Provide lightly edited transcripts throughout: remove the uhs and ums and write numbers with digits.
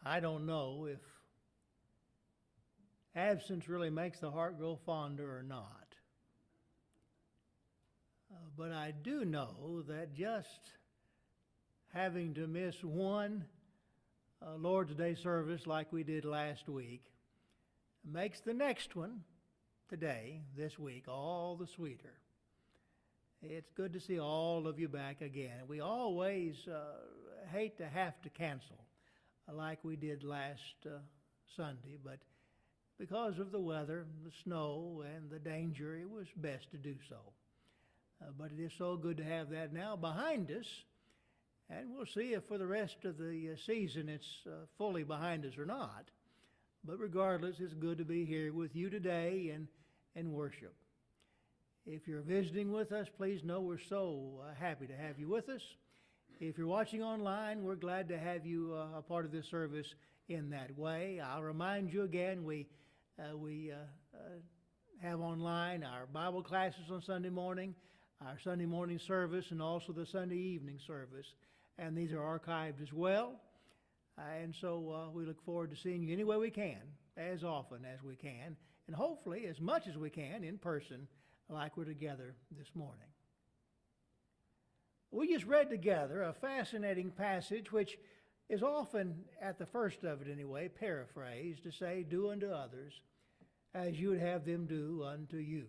I don't know if absence really makes the heart grow fonder or not. But I do know that just having to miss one Lord's Day service like we did last week makes the next one today, this week, all the sweeter. It's good to see all of you back again. We always hate to have to cancel like we did last Sunday, but because of the weather, the snow, and the danger, it was best to do so. But it is so good to have that now behind us, and we'll see if for the rest of the season it's fully behind us or not. But regardless, it's good to be here with you today and worship. If you're visiting with us, please know we're so happy to have you with us. If you're watching online, we're glad to have you a part of this service in that way. I'll remind you again, we have online our Bible classes on Sunday morning, our Sunday morning service, and also the Sunday evening service. And these are archived as well. And so we look forward to seeing you any way we can, as often as we can, and hopefully as much as we can in person, like we're together this morning. We just read together a fascinating passage which is often, at the first of it anyway, paraphrased to say, "Do unto others as you would have them do unto you."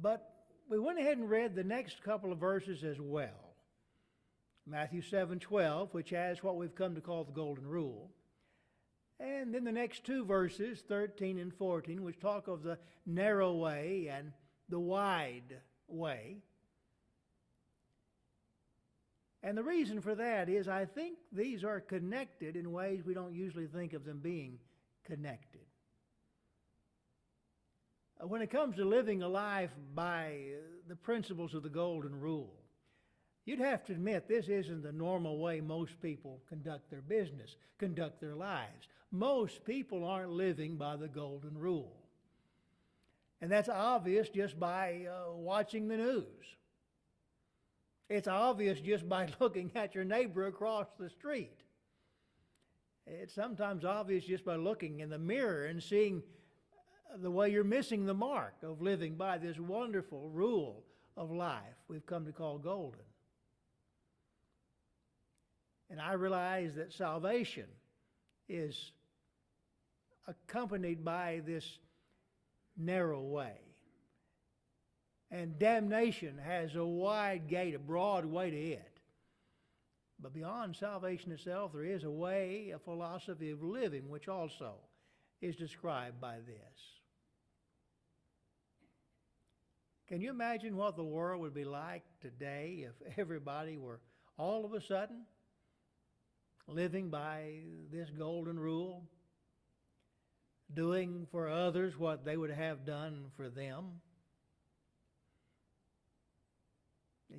But we went ahead and read the next couple of verses as well. Matthew 7:12, which has what we've come to call the Golden Rule. And then the next two verses, 13 and 14, which talk of the narrow way and the wide way. And the reason for that is I think these are connected in ways we don't usually think of them being connected. When it comes to living a life by the principles of the Golden Rule, you'd have to admit this isn't the normal way most people conduct their business, conduct their lives. Most people aren't living by the Golden Rule. And that's obvious just by watching the news. It's obvious just by looking at your neighbor across the street. It's sometimes obvious just by looking in the mirror and seeing the way you're missing the mark of living by this wonderful rule of life we've come to call golden. And I realize that salvation is accompanied by this narrow way. And damnation has a wide gate, a broad way to it. But beyond salvation itself, there is a way, a philosophy of living, which also is described by this. Can you imagine what the world would be like today if everybody were all of a sudden living by this golden rule, doing for others what they would have done for them?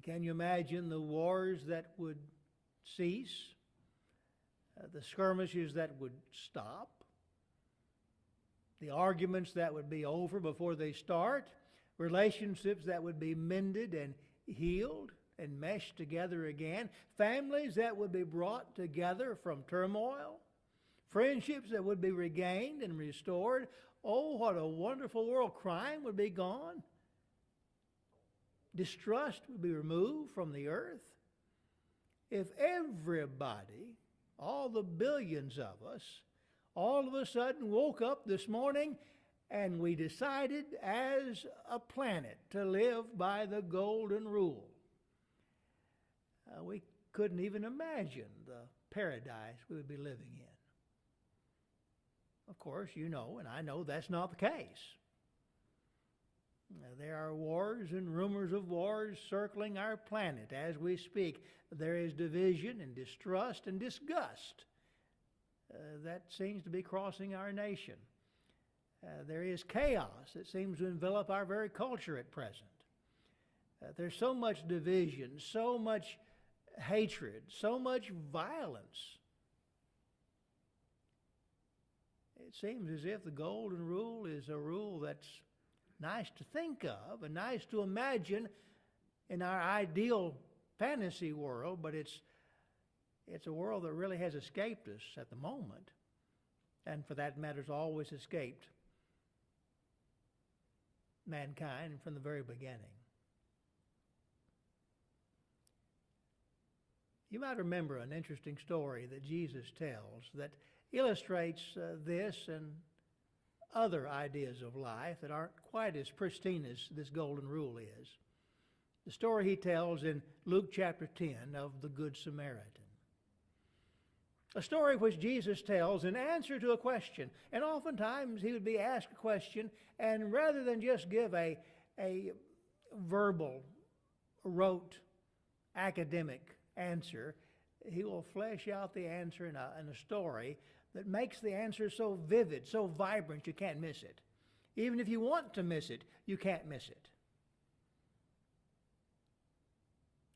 Can you imagine the wars that would cease, the skirmishes that would stop, the arguments that would be over before they start, relationships that would be mended and healed and meshed together again, families that would be brought together from turmoil, friendships that would be regained and restored? Oh, what a wonderful world. Crime would be gone. Distrust would be removed from the earth. If everybody, all the billions of us, all of a sudden woke up this morning and we decided as a planet to live by the golden rule, we couldn't even imagine the paradise we would be living in. Of course, you know, and I know that's not the case. There are wars and rumors of wars circling our planet as we speak. There is division and distrust and disgust that seems to be crossing our nation. There is chaos that seems to envelop our very culture at present. There's so much division, so much hatred, so much violence. It seems as if the golden rule is a rule that's nice to think of and nice to imagine in our ideal fantasy world, but it's It's a world that really has escaped us at the moment, and for that matter, has always escaped mankind from the very beginning. You might remember an interesting story that Jesus tells that illustrates this and other ideas of life that aren't quite as pristine as this golden rule is. The story he tells in Luke chapter 10 of the Good Samaritan. A story which Jesus tells in answer to a question. And oftentimes he would be asked a question, and rather than just give a verbal, rote, academic answer, he will flesh out the answer in a story that makes the answer so vivid, so vibrant, you can't miss it. Even if you want to miss it, you can't miss it.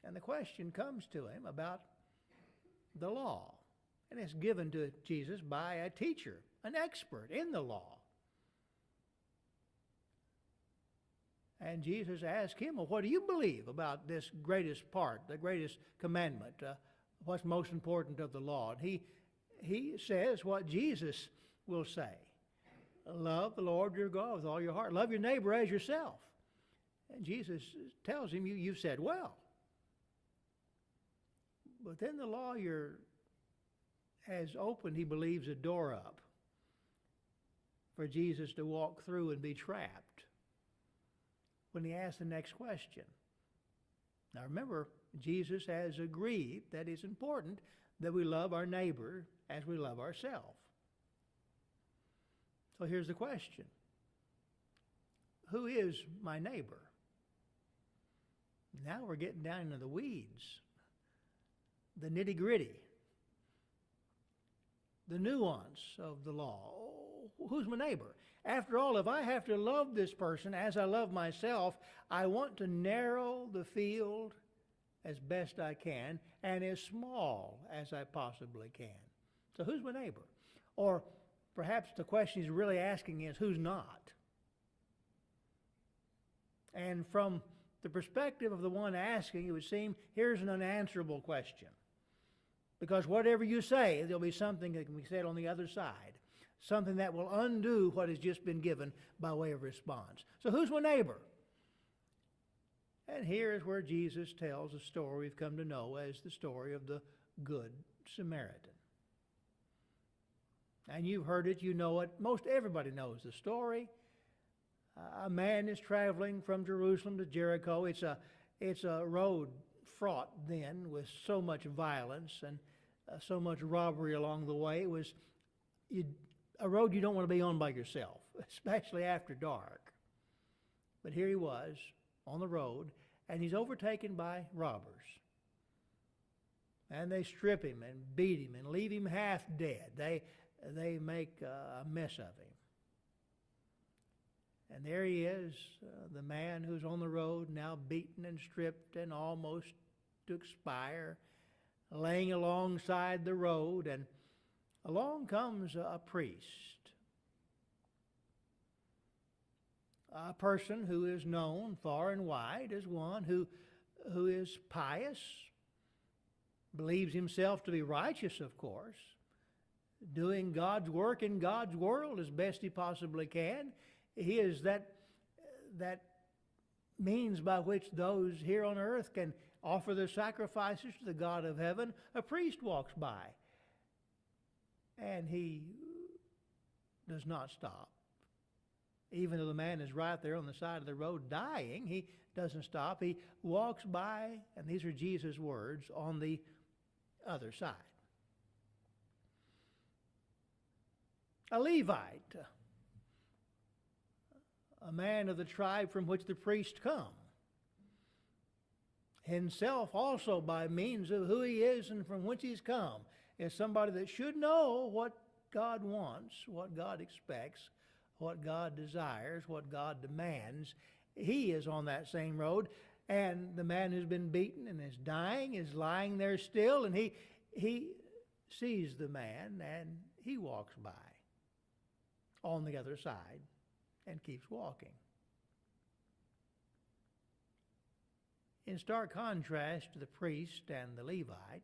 And the question comes to him about the law. And it's given to Jesus by a teacher, an expert in the law. And Jesus asked him, well, what do you believe about this greatest part, the greatest commandment? What's most important of the law? And he says what Jesus will say. Love the Lord your God with all your heart. Love your neighbor as yourself. And Jesus tells him, you've said well. But then the lawyer has opened, he believes, a door up for Jesus to walk through and be trapped when he asks the next question. Now remember, Jesus has agreed that it's important that we love our neighbor as we love ourselves. So here's the question. Who is my neighbor? Now we're getting down into the weeds, the nitty-gritty, the nuance of the law. Oh, who's my neighbor? After all, if I have to love this person as I love myself, I want to narrow the field as best I can and as small as I possibly can. So who's my neighbor? Or perhaps the question he's really asking is, who's not? And from the perspective of the one asking, it would seem here's an unanswerable question. Because whatever you say, there'll be something that can be said on the other side. Something that will undo what has just been given by way of response. So who's my neighbor? And here is where Jesus tells a story we've come to know as the story of the Good Samaritan. And you've heard it, you know it. Most everybody knows the story. A man is traveling from Jerusalem to Jericho. It's a road fraught then with so much violence and so much robbery along the way. It was a road you don't want to be on by yourself, especially after dark. But here he was on the road, and he's overtaken by robbers. And they strip him and beat him and leave him half dead. They make a mess of him. And there he is, the man who's on the road, now beaten and stripped and almost to expire, laying alongside the road, and along comes a priest, a person who is known far and wide as one who is pious, believes himself to be righteous, of course, doing God's work in God's world as best he possibly can. He is that means by which those here on earth can offer their sacrifices to the God of heaven. A priest walks by, and he does not stop. Even though the man is right there on the side of the road dying, he doesn't stop. He walks by, and these are Jesus' words, on the other side. A Levite, a man of the tribe from which the priests come, himself also by means of who he is and from whence he's come, is somebody that should know what God wants, what God expects, what God desires, what God demands. He is on that same road, and the man who's been beaten and is dying is lying there still, and he sees the man, and he walks by on the other side and keeps walking. In stark contrast to the priest and the Levite,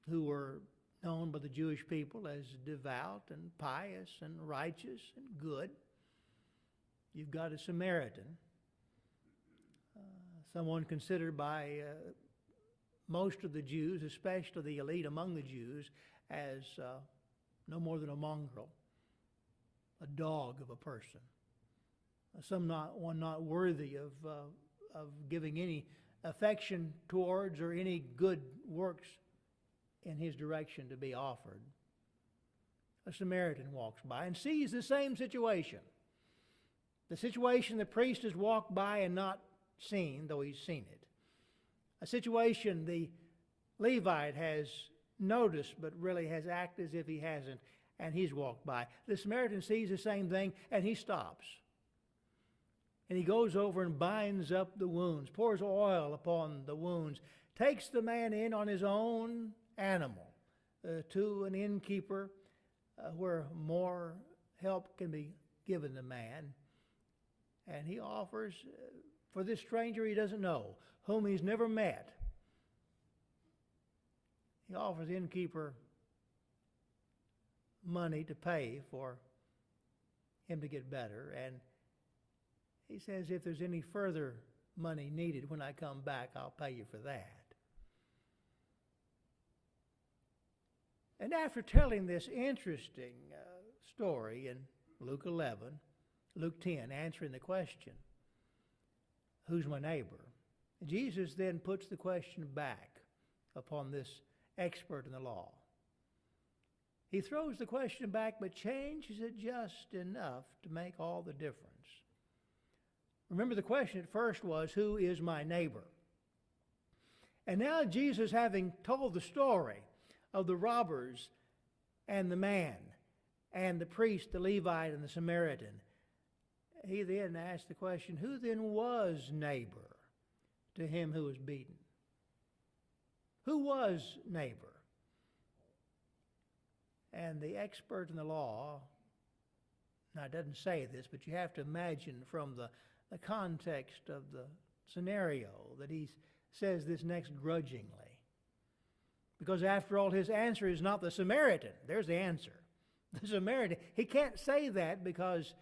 who were known by the Jewish people as devout and pious and righteous and good. You've got a Samaritan, someone considered by most of the Jews, especially the elite among the Jews, as no more than a mongrel, a dog of a person, one not worthy of giving any affection towards or any good works in his direction to be offered. A Samaritan walks by and sees the same situation. The situation the priest has walked by and not seen, though he's seen it. A situation the Levite has noticed but really has acted as if he hasn't, and he's walked by. The Samaritan sees the same thing and he stops. And he goes over and binds up the wounds, pours oil upon the wounds, takes the man in on his own animal to an innkeeper where more help can be given the man. And he offers for this stranger he doesn't know, whom he's never met. He offers the innkeeper money to pay for him to get better. And he says, if there's any further money needed when I come back, I'll pay you for that. And after telling this interesting story in Luke 10, answering the question, who's my neighbor? Jesus then puts the question back upon this expert in the law. He throws the question back, but changes it just enough to make all the difference. Remember, the question at first was, who is my neighbor? And now Jesus, having told the story of the robbers and the man and the priest, the Levite, and the Samaritan, he then asked the question, who then was neighbor to him who was beaten? Who was neighbor? And the expert in the law, now it doesn't say this, but you have to imagine from the context of the scenario that he says this next grudgingly. Because after all, his answer is not the Samaritan. There's the answer. The Samaritan. He can't say that because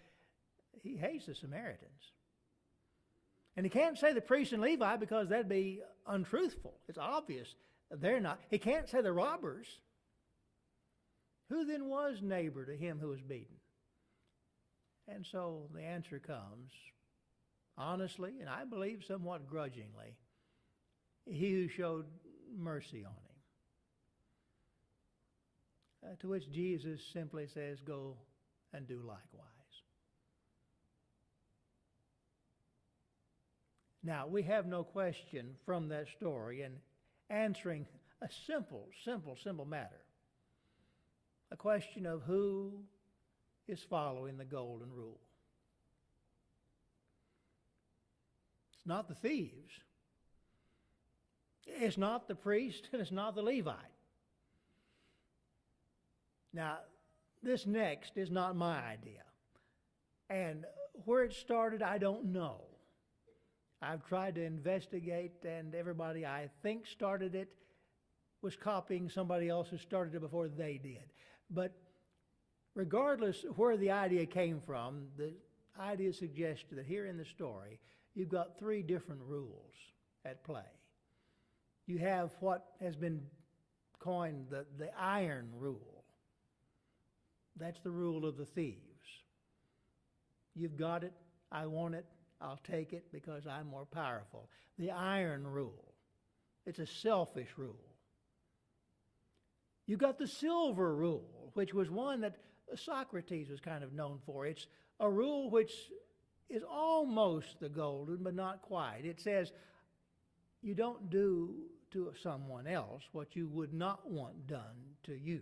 he hates the Samaritans. And he can't say the priest and Levi because that'd be untruthful. It's obvious they're not. He can't say the robbers. Who then was neighbor to him who was beaten? And so the answer comes, honestly, and I believe somewhat grudgingly, he who showed mercy on him. To which Jesus simply says, go and do likewise. Now, we have no question from that story in answering a simple matter. A question of who is following the golden rule. It's not the thieves. It's not the priest, and it's not the Levite. Now, this next is not my idea. And where it started, I don't know. I've tried to investigate, and everybody I think started it was copying somebody else who started it before they did. But regardless of where the idea came from, the idea suggested that here in the story, you've got three different rules at play. You have what has been coined the iron rule. That's the rule of the thieves. You've got it, I want it, I'll take it because I'm more powerful. The iron rule. It's a selfish rule. You've got the silver rule, which was one that Socrates was kind of known for. It's a rule which is almost the golden, but not quite. It says you don't do to someone else what you would not want done to you.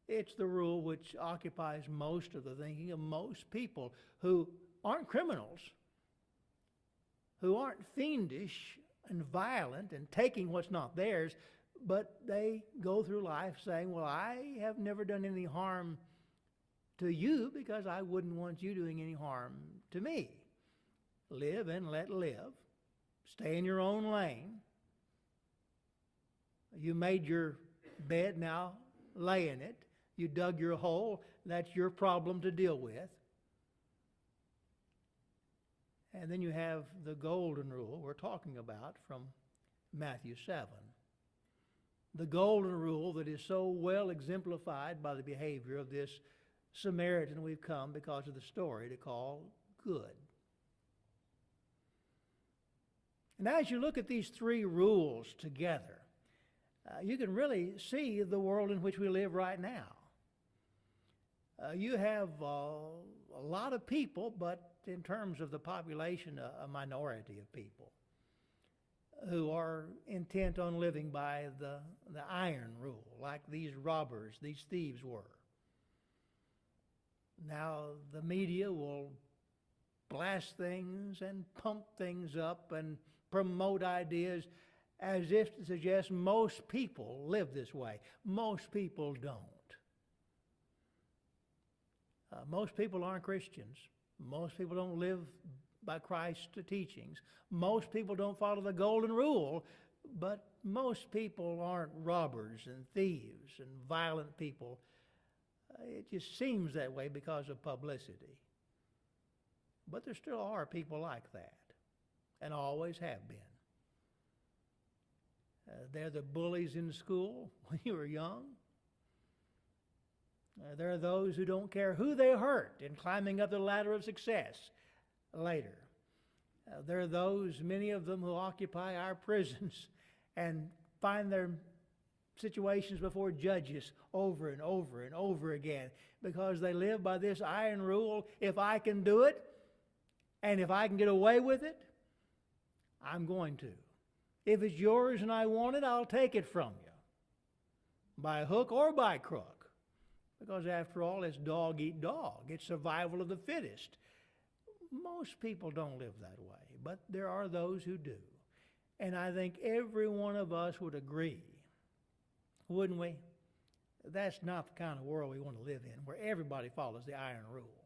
It's the rule which occupies most of the thinking of most people who aren't criminals, who aren't fiendish and violent and taking what's not theirs, but they go through life saying, well, I have never done any harm to you because I wouldn't want you doing any harm to me. Live and let live. Stay in your own lane. You made your bed, now lay in it. You dug your hole, that's your problem to deal with. And then you have the golden rule we're talking about from Matthew 7. The golden rule that is so well exemplified by the behavior of this Samaritan we've come because of the story to call good. And as you look at these three rules together, you can really see the world in which we live right now. You have a lot of people, but in terms of the population, a minority of people who are intent on living by the iron rule, like these robbers, these thieves were. Now, the media will blast things and pump things up and promote ideas as if to suggest most people live this way. Most people don't. Most people aren't Christians. Most people don't live by Christ's teachings. Most people don't follow the golden rule, but most people aren't robbers and thieves and violent people. It just seems that way because of publicity. But there still are people like that, and always have been. They're the bullies in school when you were young. There are those who don't care who they hurt in climbing up the ladder of success later. There are those, many of them, who occupy our prisons and find their situations before judges over and over and over again because they live by this iron rule: if I can do it and if I can get away with it, I'm going to. If it's yours and I want it, I'll take it from you, by hook or by crook. Because after all, it's dog eat dog. It's survival of the fittest. Most people don't live that way, but there are those who do. And I think every one of us would agree, wouldn't we? That's not the kind of world we want to live in, where everybody follows the iron rule.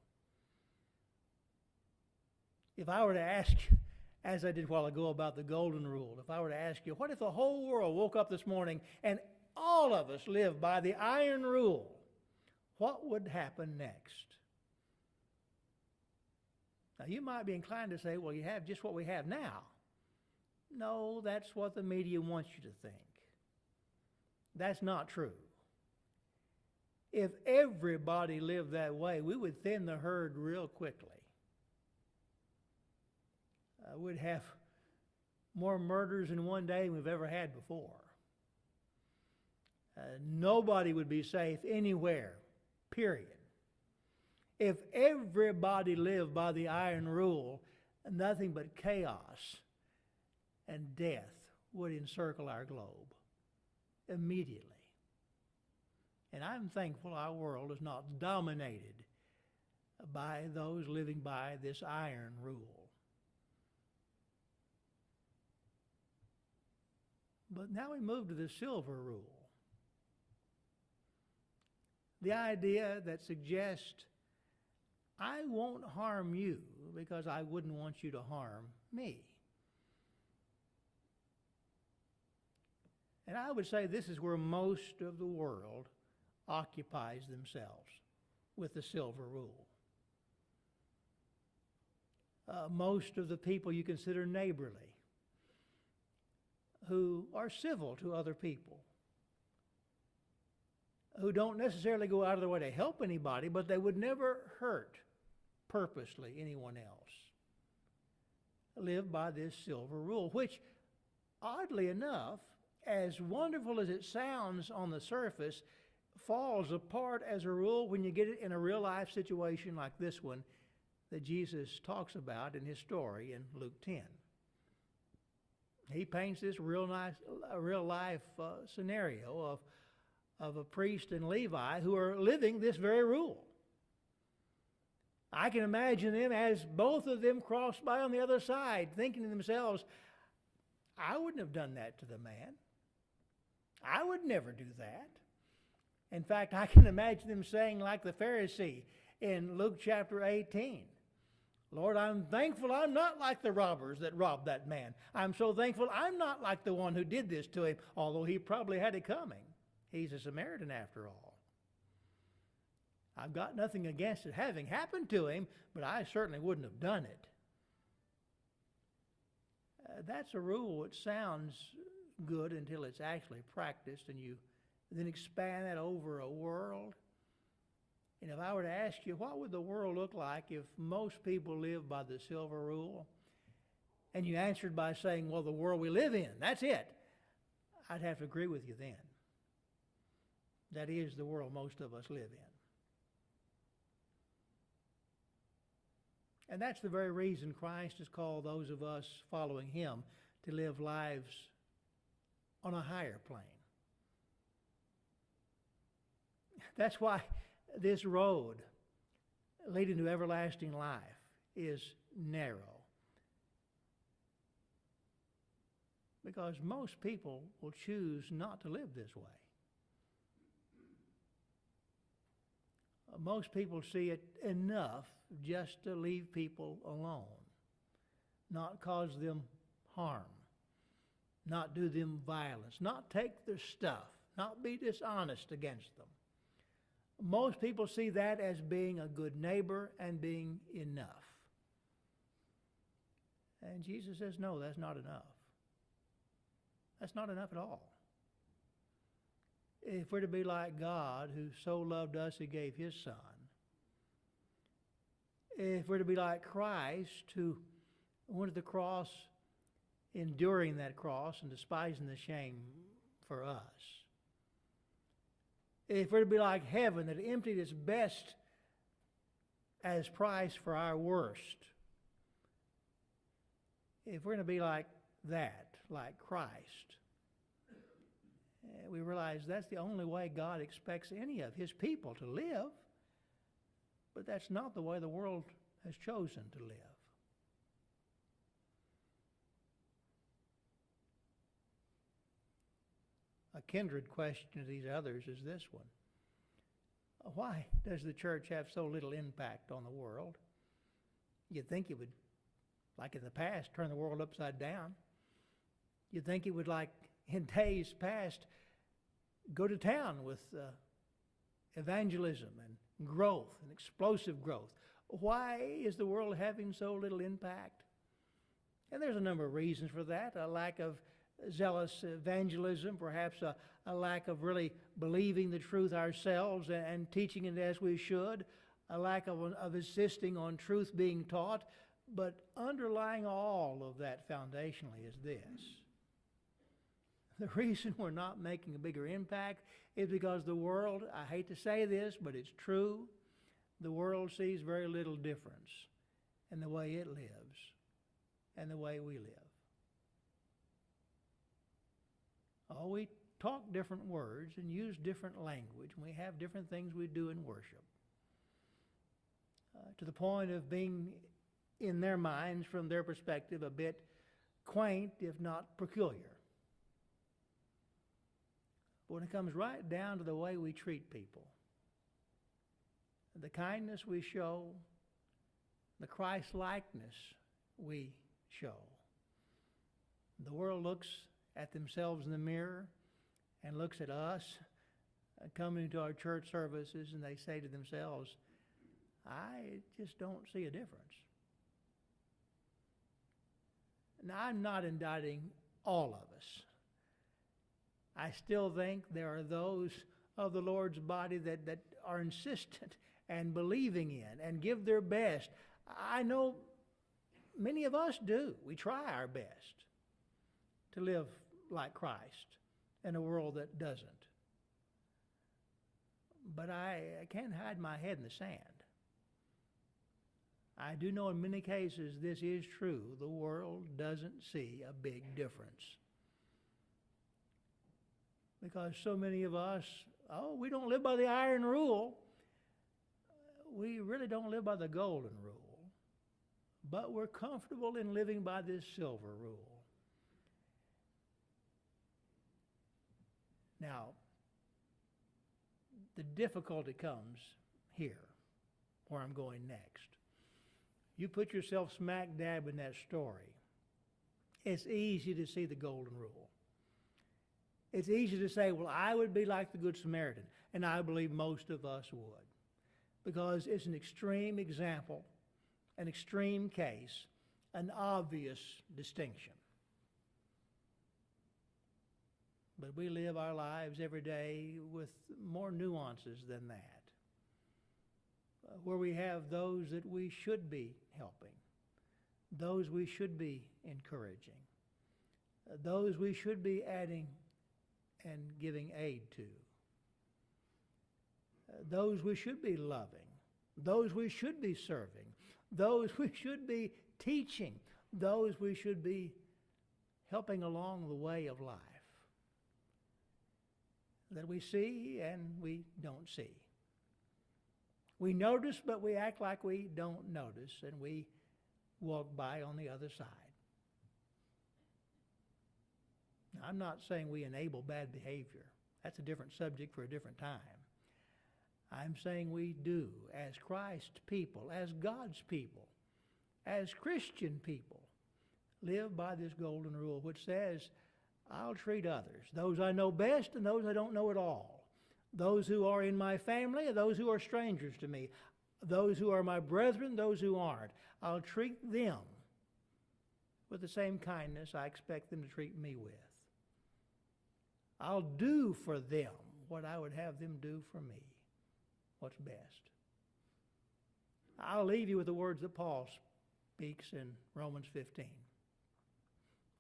If I were to ask you, as I did a while ago about the golden rule, if I were to ask you, what if the whole world woke up this morning and all of us lived by the iron rule? What would happen next? Now, you might be inclined to say, well, you have just what we have now. No, that's what the media wants you to think. That's not true. If everybody lived that way, we would thin the herd real quickly. We'd have more murders in one day than we've ever had before. Nobody would be safe anywhere. Period. If everybody lived by the iron rule, nothing but chaos and death would encircle our globe immediately. And I'm thankful our world is not dominated by those living by this iron rule. But now we move to the silver rule. The idea that suggests, I won't harm you because I wouldn't want you to harm me. And I would say this is where most of the world occupies themselves, with the silver rule. Most of the people you consider neighborly, who are civil to other people, who don't necessarily go out of their way to help anybody, but they would never hurt purposely anyone else, live by this silver rule, which, oddly enough, as wonderful as it sounds on the surface, falls apart as a rule when you get it in a real life situation like this one that Jesus talks about in his story in Luke 10. He paints this real life scenario of a priest and Levi who are living this very rule. I can imagine them as both of them crossed by on the other side, thinking to themselves, I wouldn't have done that to the man. I would never do that. In fact, I can imagine them saying like the Pharisee in Luke chapter 18, Lord, I'm thankful I'm not like the robbers that robbed that man. I'm so thankful I'm not like the one who did this to him, although he probably had it coming. He's a Samaritan after all. I've got nothing against it having happened to him, but I certainly wouldn't have done it. That's a rule which sounds good until it's actually practiced, and you then expand that over a world. And if I were to ask you, what would the world look like if most people lived by the silver rule? And you answered by saying, well, the world we live in, that's it. I'd have to agree with you then. That is the world most of us live in. And that's the very reason Christ has called those of us following him to live lives on a higher plane. That's why this road leading to everlasting life is narrow. Because most people will choose not to live this way. Most people see it enough just to leave people alone, not cause them harm, not do them violence, not take their stuff, not be dishonest against them. Most people see that as being a good neighbor and being enough. And Jesus says, no, that's not enough. That's not enough at all. If we're to be like God, who so loved us, he gave his Son. If we're to be like Christ, who went to the cross, enduring that cross and despising the shame for us. If we're to be like heaven, that emptied its best as price for our worst. If we're going to be like that, like Christ, we realize that's the only way God expects any of his people to live. But that's not the way the world has chosen to live. A kindred question to these others is this one. Why does the church have so little impact on the world? You'd think it would, like in the past, turn the world upside down. You'd think it would, like in days past, go to town with evangelism and growth and explosive growth. Why is the world having so little impact? And there's a number of reasons for that. A lack of zealous evangelism, perhaps a lack of really believing the truth ourselves and teaching it as we should, a lack of insisting on truth being taught. But underlying all of that foundationally is this. The reason we're not making a bigger impact is because the world, I hate to say this, but it's true, the world sees very little difference in the way it lives and the way we live. Oh, we talk different words and use different language, and we have different things we do in worship. To the point of being, in their minds, from their perspective, a bit quaint, if not peculiar. But when it comes right down to the way we treat people, the kindness we show, the Christ-likeness we show, the world looks at themselves in the mirror and looks at us coming to our church services, and they say to themselves, I just don't see a difference. Now, I'm not indicting all of us. I still think there are those of the Lord's body that are insistent and believing in and give their best. I know many of us do. We try our best to live like Christ in a world that doesn't. But I can't hide my head in the sand. I do know in many cases this is true. The world doesn't see a big difference. Because so many of us, we don't live by the iron rule. We really don't live by the golden rule. But we're comfortable in living by this silver rule. Now, the difficulty comes here, where I'm going next. you put yourself smack dab in that story, it's easy to see the golden rule. It's easy to say, well, I would be like the Good Samaritan, and I believe most of us would, because it's an extreme example, an extreme case, an obvious distinction. But we live our lives every day with more nuances than that, where we have those that we should be helping, those we should be encouraging, those we should be adding and giving aid to, those we should be loving, those we should be serving, those we should be teaching, those we should be helping along the way of life that we see and we don't see. We notice, but we act like we don't notice, and we walk by on the other side. Now, I'm not saying we enable bad behavior. That's a different subject for a different time. I'm saying we do, as Christ's people, as God's people, as Christian people, live by this golden rule, which says, I'll treat others, those I know best and those I don't know at all, those who are in my family and those who are strangers to me, those who are my brethren, those who aren't. I'll treat them with the same kindness I expect them to treat me with. I'll do for them what I would have them do for me, what's best. I'll leave you with the words that Paul speaks in Romans 15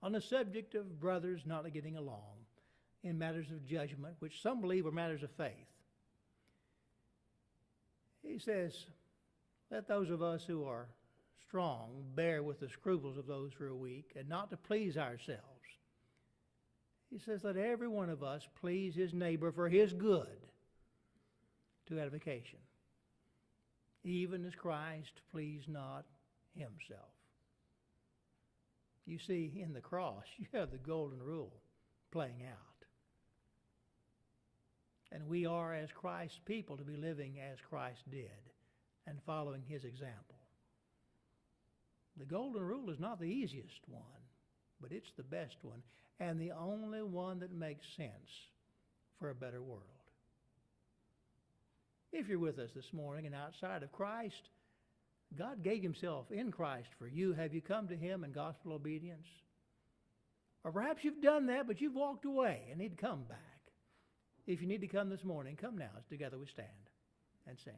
on the subject of brothers not getting along in matters of judgment, which some believe are matters of faith. He says, let those of us who are strong bear with the scruples of those who are weak, and not to please ourselves. He says, let every one of us please his neighbor for his good, to edification, even as Christ pleased not himself. You see, in the cross, you have the golden rule playing out. And we are, as Christ's people, to be living as Christ did and following his example. The golden rule is not the easiest one, but it's the best one and the only one that makes sense for a better world. If you're with us this morning and outside of Christ, God gave himself in Christ for you. Have you come to him in gospel obedience? Or perhaps you've done that, but you've walked away and need to come back. If you need to come this morning, come now as together we stand and sing.